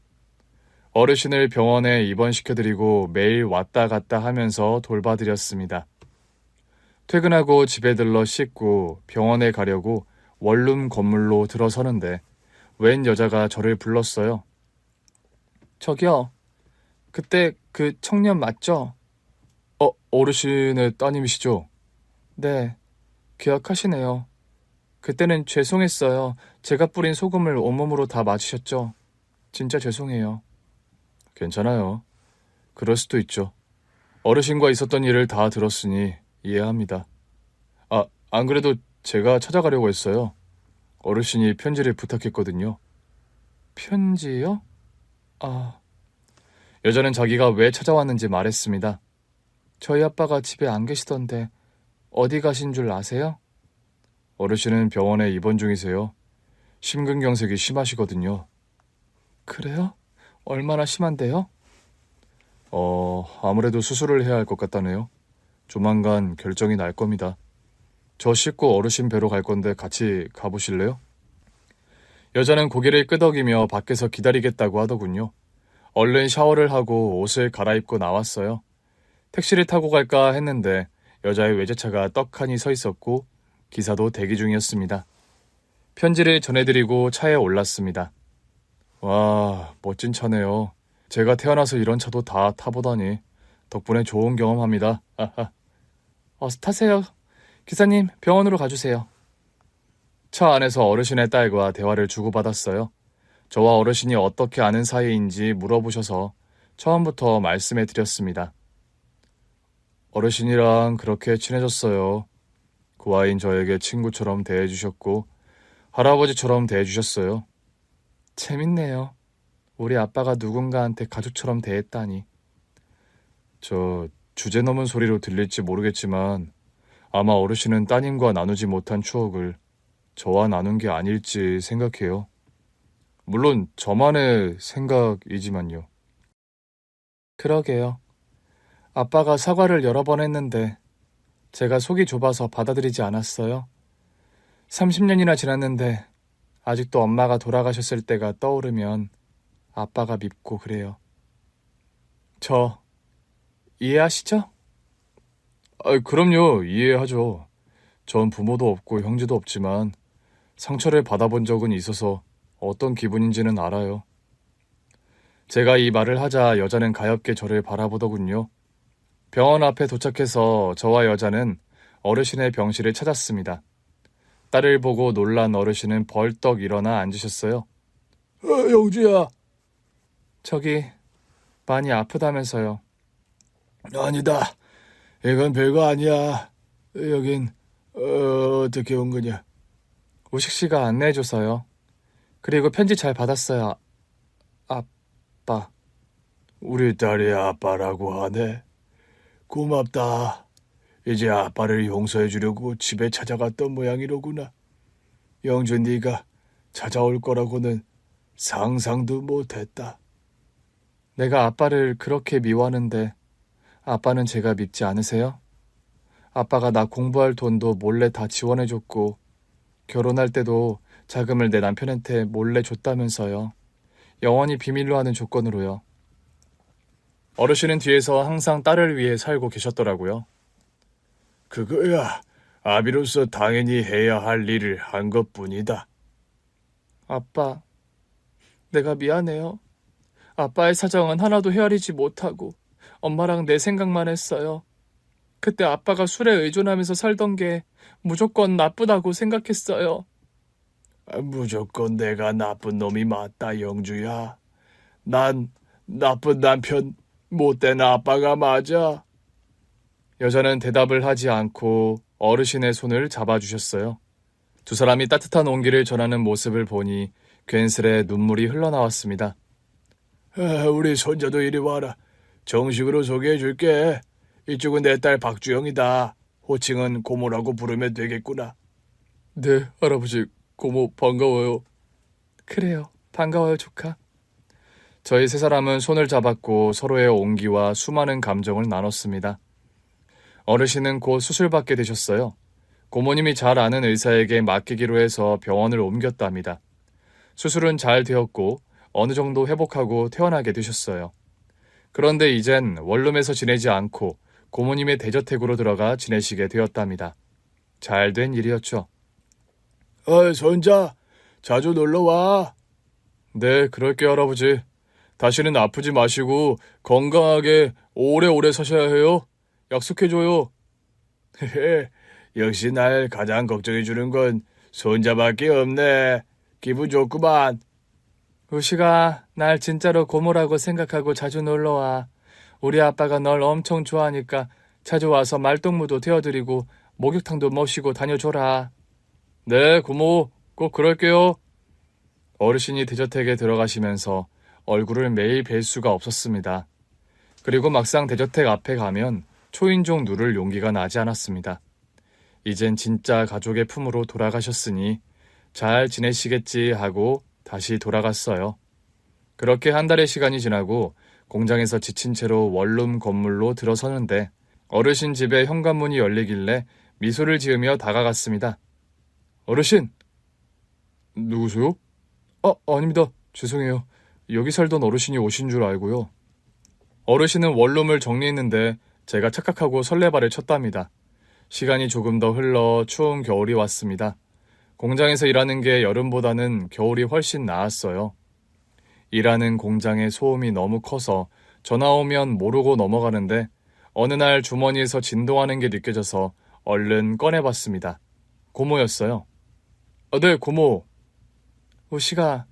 어르신을 병원에 입원시켜드리고 매일 왔다 갔다 하면서 돌봐드렸습니다. 퇴근하고 집에 들러 씻고 병원에 가려고 원룸 건물로 들어서는데 웬 여자가 저를 불렀어요. 저기요, 그때 그 청년 맞죠? 어르신의 따님이시죠? 네, 기억하시네요. 그때는 죄송했어요. 제가 뿌린 소금을 온몸으로 다 맞으셨죠? 진짜 죄송해요. 괜찮아요. 그럴 수도 있죠. 어르신과 있었던 일을 다 들었으니 이해합니다. 안 그래도 제가 찾아가려고 했어요. 어르신이 편지를 부탁했거든요. 편지요? 여자는 자기가 왜 찾아왔는지 말했습니다. 저희 아빠가 집에 안 계시던데 어디 가신 줄 아세요? 어르신은 병원에 입원 중이세요. 심근경색이 심하시거든요. 그래요? 얼마나 심한데요? 아무래도 수술을 해야 할 것 같다네요. 조만간 결정이 날 겁니다. 저 씻고 어르신 뵈러 갈 건데 같이 가보실래요? 여자는 고개를 끄덕이며 밖에서 기다리겠다고 하더군요. 얼른 샤워를 하고 옷을 갈아입고 나왔어요. 택시를 타고 갈까 했는데 여자의 외제차가 떡하니 서 있었고 기사도 대기 중이었습니다. 편지를 전해드리고 차에 올랐습니다. 와, 멋진 차네요. 제가 태어나서 이런 차도 다 타보다니 덕분에 좋은 경험합니다. 어서 타세요. 기사님, 병원으로 가주세요. 차 안에서 어르신의 딸과 대화를 주고받았어요. 저와 어르신이 어떻게 아는 사이인지 물어보셔서 처음부터 말씀해 드렸습니다. 어르신이랑 그렇게 친해졌어요. 고아인 저에게 친구처럼 대해주셨고 할아버지처럼 대해주셨어요. 재밌네요. 우리 아빠가 누군가한테 가족처럼 대했다니. 저 주제 넘은 소리로 들릴지 모르겠지만 아마 어르신은 따님과 나누지 못한 추억을 저와 나눈 게 아닐지 생각해요. 물론 저만의 생각이지만요. 그러게요. 아빠가 사과를 여러 번 했는데 제가 속이 좁아서 받아들이지 않았어요. 30년이나 지났는데 아직도 엄마가 돌아가셨을 때가 떠오르면 아빠가 밉고 그래요. 저 이해하시죠? 그럼요. 이해하죠. 전 부모도 없고 형제도 없지만 상처를 받아본 적은 있어서 어떤 기분인지는 알아요. 제가 이 말을 하자 여자는 가엾게 저를 바라보더군요. 병원 앞에 도착해서 저와 여자는 어르신의 병실을 찾았습니다. 딸을 보고 놀란 어르신은 벌떡 일어나 앉으셨어요. 영주야. 저기 많이 아프다면서요. 아니다. 이건 별거 아니야. 여긴 어떻게 온 거냐? 우식 씨가 안내해줘서요. 그리고 편지 잘 받았어요. 아빠. 우리 딸이 아빠라고 하네. 고맙다. 이제 아빠를 용서해 주려고 집에 찾아갔던 모양이로구나. 영주 네가 찾아올 거라고는 상상도 못했다. 내가 아빠를 그렇게 미워하는데 아빠는 제가 밉지 않으세요? 아빠가 나 공부할 돈도 몰래 다 지원해줬고 결혼할 때도 자금을 내 남편한테 몰래 줬다면서요. 영원히 비밀로 하는 조건으로요. 어르신은 뒤에서 항상 딸을 위해 살고 계셨더라고요. 그거야 아비로서 당연히 해야 할 일을 한 것뿐이다. 아빠, 내가 미안해요. 아빠의 사정은 하나도 헤아리지 못하고 엄마랑 내 생각만 했어요. 그때 아빠가 술에 의존하면서 살던 게 무조건 나쁘다고 생각했어요. 무조건 내가 나쁜 놈이 맞다, 영주야. 난 나쁜 남편, 못된 아빠가 맞아. 여자는 대답을 하지 않고 어르신의 손을 잡아주셨어요. 두 사람이 따뜻한 온기를 전하는 모습을 보니 괜스레 눈물이 흘러나왔습니다. 우리 손자도 이리 와라. 정식으로 소개해 줄게. 이쪽은 내 딸 박주영이다. 호칭은 고모라고 부르면 되겠구나. 네, 할아버지, 고모 반가워요. 그래요, 반가워요, 조카. 저희 세 사람은 손을 잡았고 서로의 온기와 수많은 감정을 나눴습니다. 어르신은 곧 수술받게 되셨어요. 고모님이 잘 아는 의사에게 맡기기로 해서 병원을 옮겼답니다. 수술은 잘 되었고 어느 정도 회복하고 퇴원하게 되셨어요. 그런데 이젠 원룸에서 지내지 않고 고모님의 대저택으로 들어가 지내시게 되었답니다. 잘 된 일이었죠. 손자, 자주 놀러와. 네, 그럴게요, 할아버지. 다시는 아프지 마시고 건강하게 오래오래 사셔야 해요. 약속해줘요. 역시 날 가장 걱정해주는 건 손자밖에 없네. 기분 좋구만. 우시가 날 진짜로 고모라고 생각하고 자주 놀러와. 우리 아빠가 널 엄청 좋아하니까 자주 와서 말동무도 되어드리고 목욕탕도 모시고 다녀줘라. 네, 고모. 꼭 그럴게요. 어르신이 대저택에 들어가시면서 얼굴을 매일 뵐 수가 없었습니다. 그리고 막상 대저택 앞에 가면 초인종 누를 용기가 나지 않았습니다. 이젠 진짜 가족의 품으로 돌아가셨으니 잘 지내시겠지 하고 다시 돌아갔어요. 그렇게 한 달의 시간이 지나고 공장에서 지친 채로 원룸 건물로 들어서는데 어르신 집에 현관문이 열리길래 미소를 지으며 다가갔습니다. 어르신! 누구세요? 아닙니다. 죄송해요. 여기 살던 어르신이 오신 줄 알고요. 어르신은 원룸을 정리했는데 제가 착각하고 설레발을 쳤답니다. 시간이 조금 더 흘러 추운 겨울이 왔습니다. 공장에서 일하는 게 여름보다는 겨울이 훨씬 나았어요. 일하는 공장의 소음이 너무 커서 전화 오면 모르고 넘어가는데 어느 날 주머니에서 진동하는 게 느껴져서 얼른 꺼내봤습니다. 고모였어요. 네, 고모. 우시가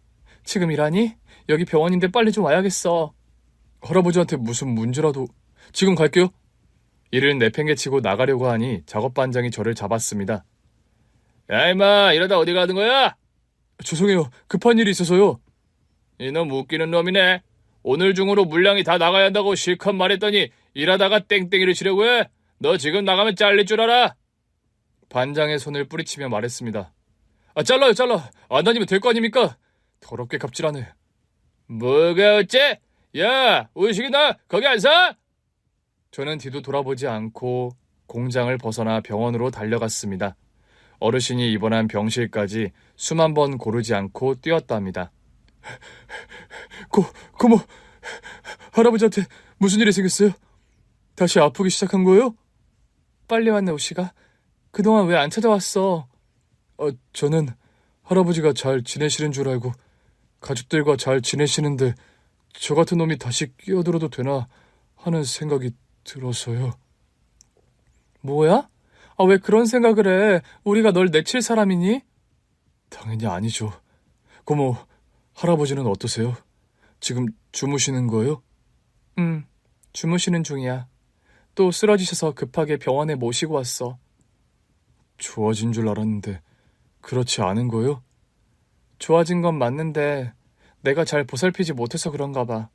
지금 일하니? 여기 병원인데 빨리 좀 와야겠어. 할아버지한테 무슨 문제라도. 지금 갈게요. 일을 내팽개치고 나가려고 하니 작업반장이 저를 잡았습니다. 야, 임마, 이러다 어디 가는 거야? 죄송해요. 급한 일이 있어서요. 이놈 웃기는 놈이네. 오늘 중으로 물량이 다 나가야 한다고 실컷 말했더니 일하다가 땡땡이를 치려고 해. 너 지금 나가면 잘릴 줄 알아? 반장의 손을 뿌리치며 말했습니다. 잘라요, 잘라. 안 다니면 될 거 아닙니까? 더럽게 갑질하네. 뭐가 어째? 야, 우식이 너 거기 안 서? 저는 뒤도 돌아보지 않고 공장을 벗어나 병원으로 달려갔습니다. 어르신이 입원한 병실까지 수만 번 고르지 않고 뛰었답니다. 고모, 할아버지한테 무슨 일이 생겼어요? 다시 아프기 시작한 거예요? 빨리 왔네, 우씨가. 그동안 왜 안 찾아왔어? 저는 할아버지가 잘 지내시는 줄 알고 가족들과 잘 지내시는데 저 같은 놈이 다시 끼어들어도 되나 하는 생각이 들어서요. 뭐야? 왜 그런 생각을 해? 우리가 널 내칠 사람이니? 당연히 아니죠. 고모, 할아버지는 어떠세요? 지금 주무시는 거예요? 주무시는 중이야. 또 쓰러지셔서 급하게 병원에 모시고 왔어. 좋아진 줄 알았는데 그렇지 않은 거예요? 좋아진 건 맞는데 내가 잘 보살피지 못해서 그런가 봐.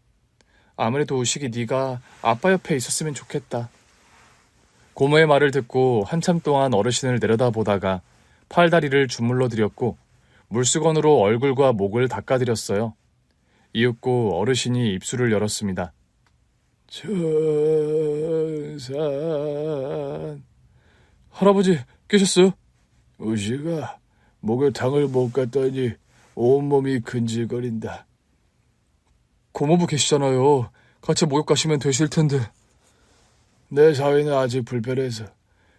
아무래도 우식이 네가 아빠 옆에 있었으면 좋겠다. 고모의 말을 듣고 한참 동안 어르신을 내려다보다가 팔다리를 주물러 드렸고 물수건으로 얼굴과 목을 닦아드렸어요. 이윽고 어르신이 입술을 열었습니다. 천산. 할아버지 깨셨어요? 우식아, 목욕탕을 못 갔더니 온몸이 근질거린다. 고모부 계시잖아요. 같이 목욕 가시면 되실 텐데. 내 사위는 아직 불편해서.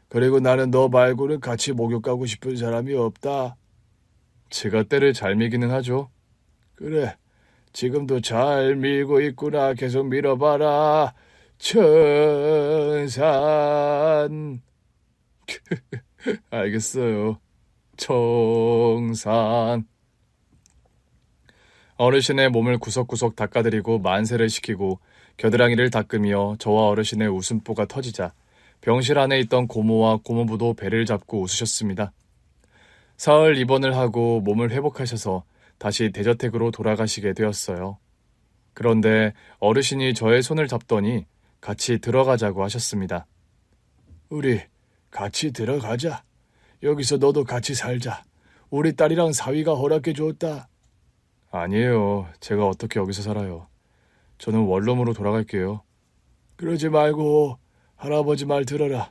그리고 나는 너 말고는 같이 목욕 가고 싶은 사람이 없다. 제가 때를 잘 밀기는 하죠. 그래, 지금도 잘 밀고 있구나. 계속 밀어봐라. 천산. 알겠어요. 청산. 어르신의 몸을 구석구석 닦아드리고 만세를 시키고 겨드랑이를 닦으며 저와 어르신의 웃음보가 터지자 병실 안에 있던 고모와 고모부도 배를 잡고 웃으셨습니다. 사흘 입원을 하고 몸을 회복하셔서 다시 대저택으로 돌아가시게 되었어요. 그런데 어르신이 저의 손을 잡더니 같이 들어가자고 하셨습니다. 우리 같이 들어가자. 여기서 너도 같이 살자. 우리 딸이랑 사위가 허락해 줬다. 아니에요. 제가 어떻게 여기서 살아요. 저는 원룸으로 돌아갈게요. 그러지 말고 할아버지 말 들어라.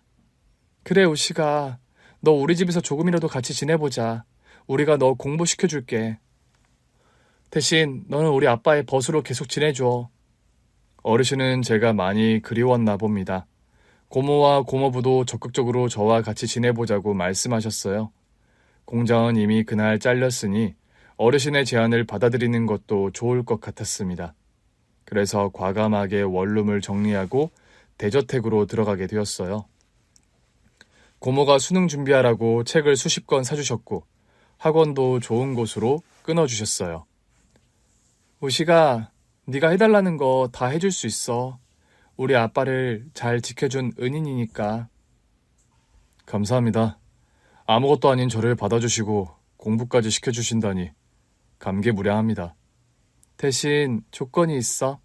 그래, 우씨가. 너 우리 집에서 조금이라도 같이 지내보자. 우리가 너 공부시켜줄게. 대신 너는 우리 아빠의 벗으로 계속 지내줘. 어르신은 제가 많이 그리웠나 봅니다. 고모와 고모부도 적극적으로 저와 같이 지내보자고 말씀하셨어요. 공장은 이미 그날 잘렸으니 어르신의 제안을 받아들이는 것도 좋을 것 같았습니다. 그래서 과감하게 원룸을 정리하고 대저택으로 들어가게 되었어요. 고모가 수능 준비하라고 책을 수십 권 사주셨고 학원도 좋은 곳으로 끊어주셨어요. 우시가 네가 해달라는 거 다 해줄 수 있어. 우리 아빠를 잘 지켜준 은인이니까. 감사합니다. 아무것도 아닌 저를 받아주시고 공부까지 시켜주신다니 감개무량합니다. 대신 조건이 있어.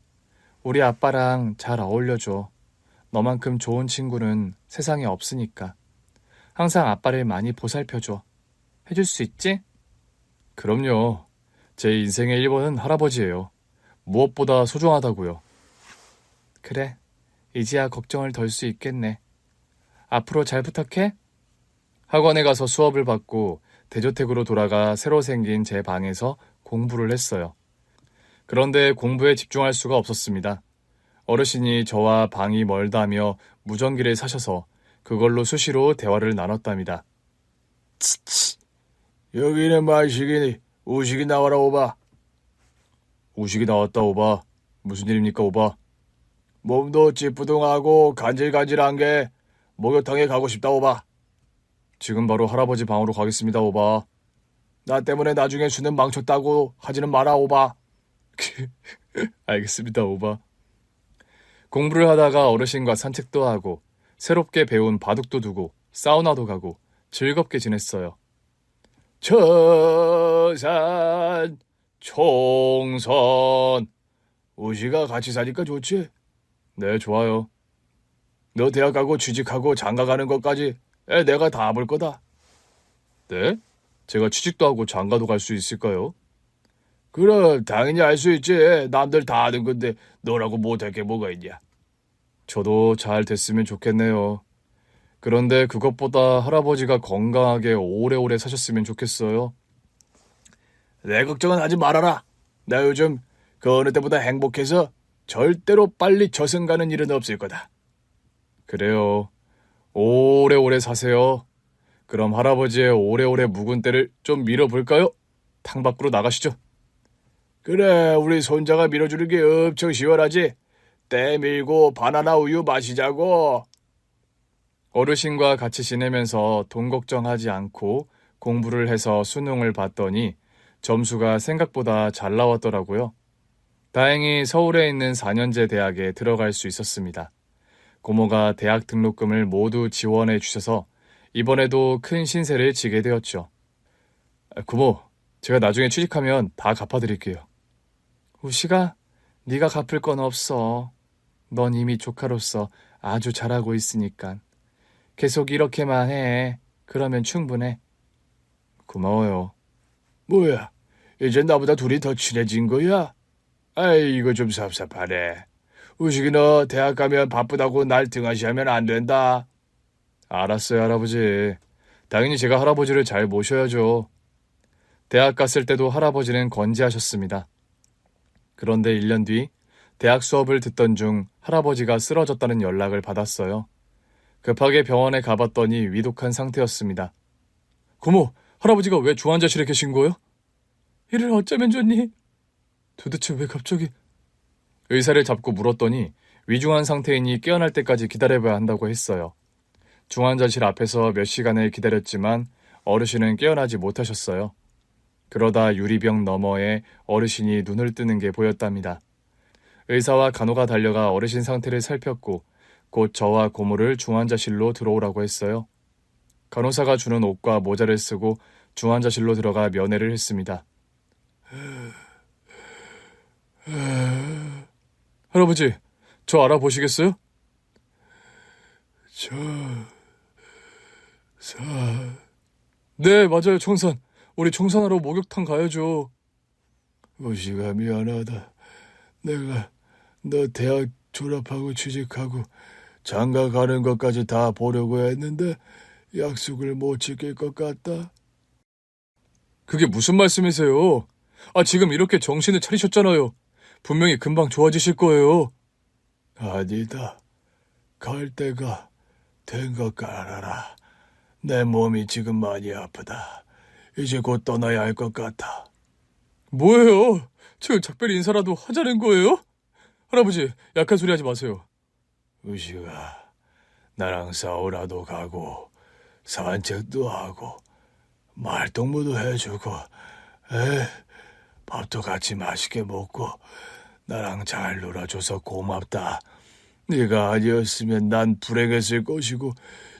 우리 아빠랑 잘 어울려줘. 너만큼 좋은 친구는 세상에 없으니까. 항상 아빠를 많이 보살펴줘. 해줄 수 있지? 그럼요. 제 인생의 1번은 할아버지예요. 무엇보다 소중하다고요. 그래. 이제야 걱정을 덜 수 있겠네. 앞으로 잘 부탁해. 학원에 가서 수업을 받고 대저택으로 돌아가 새로 생긴 제 방에서 공부를 했어요. 그런데 공부에 집중할 수가 없었습니다. 어르신이 저와 방이 멀다며 무전기를 사셔서 그걸로 수시로 대화를 나눴답니다. 치치. 여기는 만식이니 우식이 나와라 오바. 우식이 나왔다 오바. 무슨 일입니까 오바? 몸도 찌뿌둥하고 간질간질한 게 목욕탕에 가고 싶다 오바. 지금 바로 할아버지 방으로 가겠습니다 오바. 나 때문에 나중에 수능 망쳤다고 하지는 마라 오바. 알겠습니다 오바. 공부를 하다가 어르신과 산책도 하고 새롭게 배운 바둑도 두고 사우나도 가고 즐겁게 지냈어요. 처산 총선. 우시가 같이 사니까 좋지? 네, 좋아요. 너 대학 가고 취직하고 장가 가는 것까지 내가 다 볼 거다. 네? 제가 취직도 하고 장가도 갈 수 있을까요? 그럼 당연히 알 수 있지. 남들 다 아는 건데 너라고 못할 게 뭐가 있냐. 저도 잘 됐으면 좋겠네요. 그런데 그것보다 할아버지가 건강하게 오래오래 사셨으면 좋겠어요. 내 걱정은 하지 말아라. 나 요즘 그 어느 때보다 행복해서 절대로 빨리 저승 가는 일은 없을 거다. 그래요. 오래오래 사세요. 그럼 할아버지의 오래오래 묵은 때를 좀 밀어볼까요? 탕 밖으로 나가시죠. 그래, 우리 손자가 밀어주는 게 엄청 시원하지. 때 밀고 바나나 우유 마시자고. 어르신과 같이 지내면서 돈 걱정하지 않고 공부를 해서 수능을 봤더니 점수가 생각보다 잘 나왔더라고요. 다행히 서울에 있는 4년제 대학에 들어갈 수 있었습니다. 고모가 대학 등록금을 모두 지원해 주셔서 이번에도 큰 신세를 지게 되었죠. 고모, 제가 나중에 취직하면 다 갚아드릴게요. 우시가 네가 갚을 건 없어. 넌 이미 조카로서 아주 잘하고 있으니까. 계속 이렇게만 해. 그러면 충분해. 고마워요. 뭐야, 이제 나보다 둘이 더 친해진 거야? 아이, 이거 좀 섭섭하네. 우식이 너 대학 가면 바쁘다고 날 등한시하면 안 된다. 알았어요, 할아버지. 당연히 제가 할아버지를 잘 모셔야죠. 대학 갔을 때도 할아버지는 건재하셨습니다. 그런데 1년 뒤 대학 수업을 듣던 중 할아버지가 쓰러졌다는 연락을 받았어요. 급하게 병원에 가봤더니 위독한 상태였습니다. 고모, 할아버지가 왜 중환자실에 계신 거예요? 이를 어쩌면 좋니? 도대체 왜 갑자기? 의사를 잡고 물었더니 위중한 상태이니 깨어날 때까지 기다려봐야 한다고 했어요. 중환자실 앞에서 몇 시간을 기다렸지만 어르신은 깨어나지 못하셨어요. 그러다 유리병 너머에 어르신이 눈을 뜨는 게 보였답니다. 의사와 간호가 달려가 어르신 상태를 살폈고 곧 저와 고모를 중환자실로 들어오라고 했어요. 간호사가 주는 옷과 모자를 쓰고 중환자실로 들어가 면회를 했습니다. 할아버지, 저 알아보시겠어요? 네, 맞아요, 청산. 우리 청산하러 목욕탕 가야죠. 우시가 미안하다. 내가 너 대학 졸업하고 취직하고 장가 가는 것까지 다 보려고 했는데 약속을 못 지킬 것 같다. 그게 무슨 말씀이세요? 지금 이렇게 정신을 차리셨잖아요. 분명히 금방 좋아지실 거예요. 아니다. 갈 때가 된 것 같아라. 내 몸이 지금 많이 아프다. 이제 곧 떠나야 할 것 같아. 뭐예요? 지금 작별히 인사라도 하자는 거예요? 할아버지, 약한 소리 하지 마세요. 우시가 나랑 사우나도 가고 산책도 하고 말동무도 해주고 밥도 같이 맛있게 먹고 나랑 잘 놀아줘서 고맙다. 네가 아니었으면 난 불행했을 것이고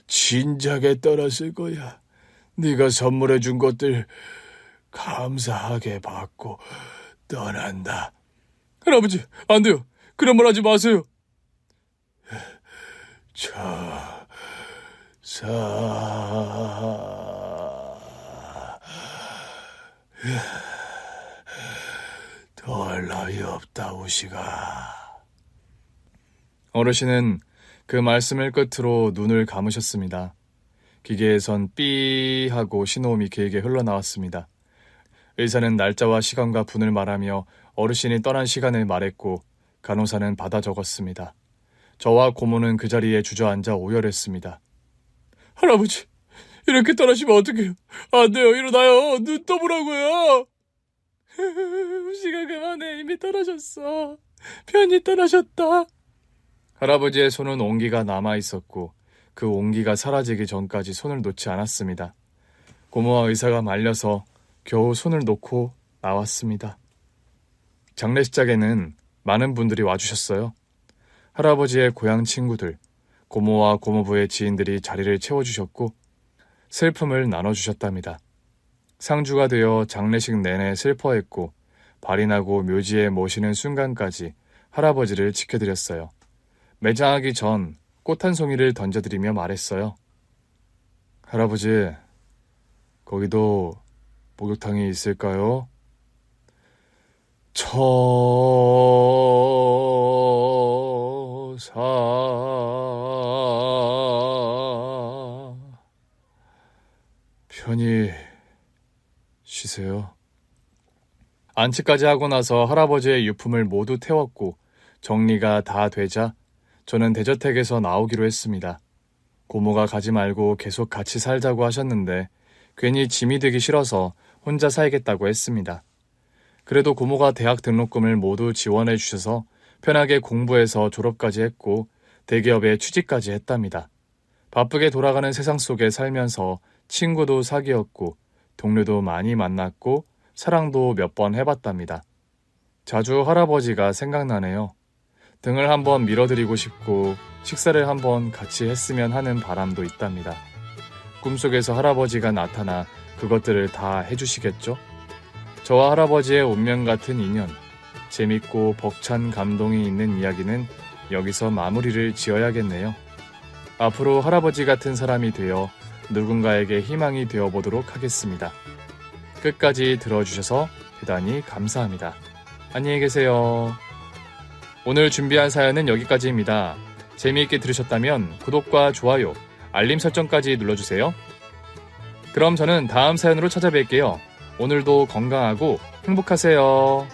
진작에 떠났을 거야. 네가 선물해준 것들 감사하게 받고 떠난다. 할아버지, 안 돼요. 그런 말 하지 마세요. 더할 나위 없다, 우시가. 어르신은 그 말씀을 끝으로 눈을 감으셨습니다. 기계에선 삐 하고 신호음이 길게 흘러나왔습니다. 의사는 날짜와 시간과 분을 말하며 어르신이 떠난 시간을 말했고 간호사는 받아 적었습니다. 저와 고모는 그 자리에 주저앉아 오열했습니다. 할아버지, 이렇게 떠나시면 어떡해요? 안 돼요, 일어나요. 눈 떠보라고요. 우시가 그만해, 이미 떠나셨어. 편히 떠나셨다. 할아버지의 손은 온기가 남아있었고 그 온기가 사라지기 전까지 손을 놓지 않았습니다. 고모와 의사가 말려서 겨우 손을 놓고 나왔습니다. 장례식장에는 많은 분들이 와주셨어요. 할아버지의 고향 친구들, 고모와 고모부의 지인들이 자리를 채워주셨고 슬픔을 나눠주셨답니다. 상주가 되어 장례식 내내 슬퍼했고 발이 나고 묘지에 모시는 순간까지 할아버지를 지켜드렸어요. 매장하기 전 꽃 한 송이를 던져드리며 말했어요. 할아버지, 거기도 목욕탕이 있을까요? 처사 편히 쉬세요. 안치까지 하고 나서 할아버지의 유품을 모두 태웠고 정리가 다 되자 저는 대저택에서 나오기로 했습니다. 고모가 가지 말고 계속 같이 살자고 하셨는데 괜히 짐이 되기 싫어서 혼자 살겠다고 했습니다. 그래도 고모가 대학 등록금을 모두 지원해 주셔서 편하게 공부해서 졸업까지 했고 대기업에 취직까지 했답니다. 바쁘게 돌아가는 세상 속에 살면서 친구도 사귀었고 동료도 많이 만났고 사랑도 몇 번 해봤답니다. 자주 할아버지가 생각나네요. 등을 한번 밀어드리고 싶고 식사를 한번 같이 했으면 하는 바람도 있답니다. 꿈속에서 할아버지가 나타나 그것들을 다 해주시겠죠? 저와 할아버지의 운명 같은 인연, 재밌고 벅찬 감동이 있는 이야기는 여기서 마무리를 지어야겠네요. 앞으로 할아버지 같은 사람이 되어 누군가에게 희망이 되어보도록 하겠습니다. 끝까지 들어주셔서 대단히 감사합니다. 안녕히 계세요. 오늘 준비한 사연은 여기까지입니다. 재미있게 들으셨다면 구독과 좋아요, 알림 설정까지 눌러주세요. 그럼 저는 다음 사연으로 찾아뵐게요. 오늘도 건강하고 행복하세요.